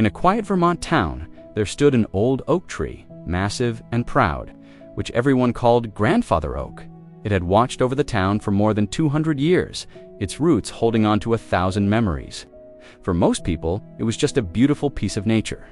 In a quiet Vermont town, there stood an old oak tree, massive and proud, which everyone called Grandfather Oak. It had watched over the town for more than 200 years, its roots holding on to 1,000 memories. For most people, it was just a beautiful piece of nature.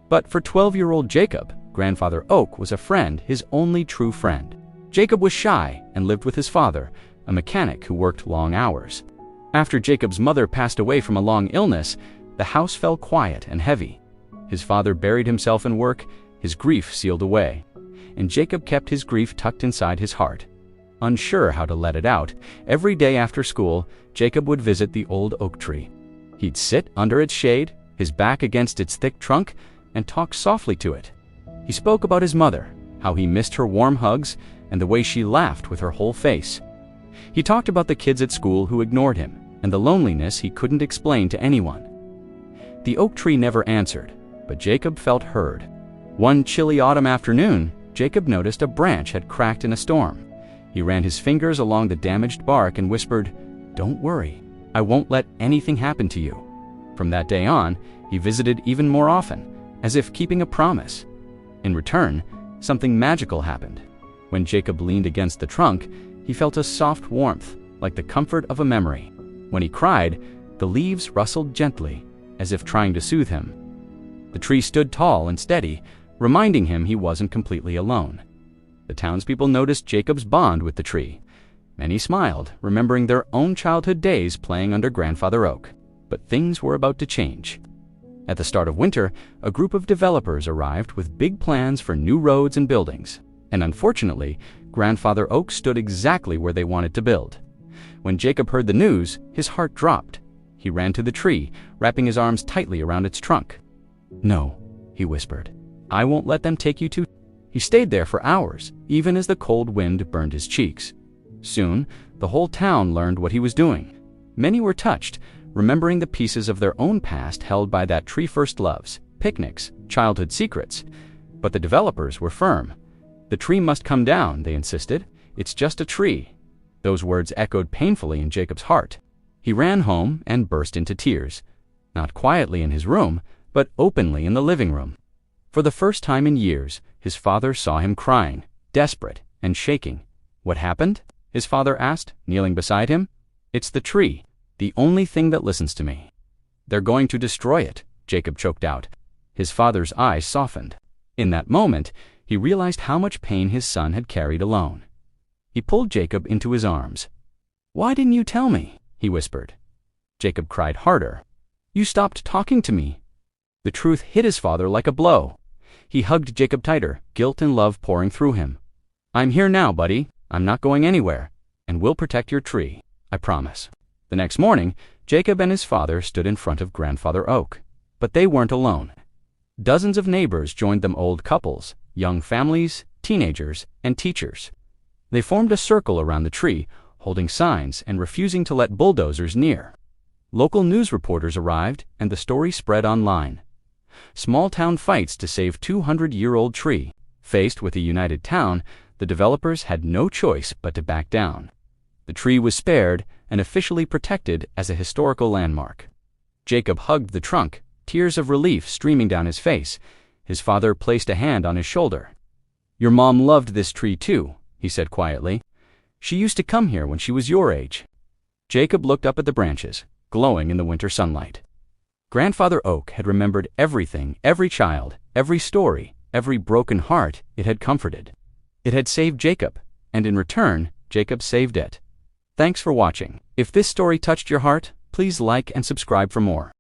But for 12-year-old Jacob, Grandfather Oak was a friend, his only true friend. Jacob was shy and lived with his father, a mechanic who worked long hours. After Jacob's mother passed away from a long illness, the house fell quiet and heavy. His father buried himself in work, his grief sealed away, and Jacob kept his grief tucked inside his heart. Unsure how to let it out, every day after school, Jacob would visit the old oak tree. He'd sit under its shade, his back against its thick trunk, and talk softly to it. He spoke about his mother, how he missed her warm hugs, and the way she laughed with her whole face. He talked about the kids at school who ignored him, and the loneliness he couldn't explain to anyone. The oak tree never answered, but Jacob felt heard. One chilly autumn afternoon, Jacob noticed a branch had cracked in a storm. He ran his fingers along the damaged bark and whispered, "Don't worry, I won't let anything happen to you." From that day on, he visited even more often, as if keeping a promise. In return, something magical happened. When Jacob leaned against the trunk, he felt a soft warmth, like the comfort of a memory. When he cried, the leaves rustled gently, as if trying to soothe him. The tree stood tall and steady, reminding him he wasn't completely alone. The townspeople noticed Jacob's bond with the tree. Many smiled, remembering their own childhood days playing under Grandfather Oak. But things were about to change. At the start of winter, a group of developers arrived with big plans for new roads and buildings. And unfortunately, Grandfather Oak stood exactly where they wanted to build. When Jacob heard the news, his heart dropped. He ran to the tree, wrapping his arms tightly around its trunk. "No," he whispered. "I won't let them take you to..." He stayed there for hours, even as the cold wind burned his cheeks. Soon, the whole town learned what he was doing. Many were touched, remembering the pieces of their own past held by that tree first loves, picnics, childhood secrets. But the developers were firm. "The tree must come down," they insisted. "It's just a tree." Those words echoed painfully in Jacob's heart. He ran home and burst into tears, not quietly in his room, but openly in the living room. For the first time in years, his father saw him crying, desperate and shaking. "What happened?" his father asked, kneeling beside him. "It's the tree, the only thing that listens to me." "They're going to destroy it," Jacob choked out. His father's eyes softened. In that moment, he realized how much pain his son had carried alone. He pulled Jacob into his arms. "Why didn't you tell me?" he whispered. Jacob cried harder. "You stopped talking to me." The truth hit his father like a blow. He hugged Jacob tighter, guilt and love pouring through him. "I'm here now, buddy. I'm not going anywhere. And we'll protect your tree. I promise." The next morning, Jacob and his father stood in front of Grandfather Oak. But they weren't alone. Dozens of neighbors joined them, old couples, young families, teenagers, and teachers. They formed a circle around the tree, holding signs and refusing to let bulldozers near. Local news reporters arrived, and the story spread online. Small-town fights to save 200-year-old tree. Faced with a united town, the developers had no choice but to back down. The tree was spared and officially protected as a historical landmark. Jacob hugged the trunk, tears of relief streaming down his face. His father placed a hand on his shoulder. "Your mom loved this tree too," he said quietly. "She used to come here when she was your age." Jacob looked up at the branches, glowing in the winter sunlight. Grandfather Oak had remembered everything, every child, every story, every broken heart it had comforted. It had saved Jacob, and in return, Jacob saved it. Thanks for watching. If this story touched your heart, please like and subscribe for more.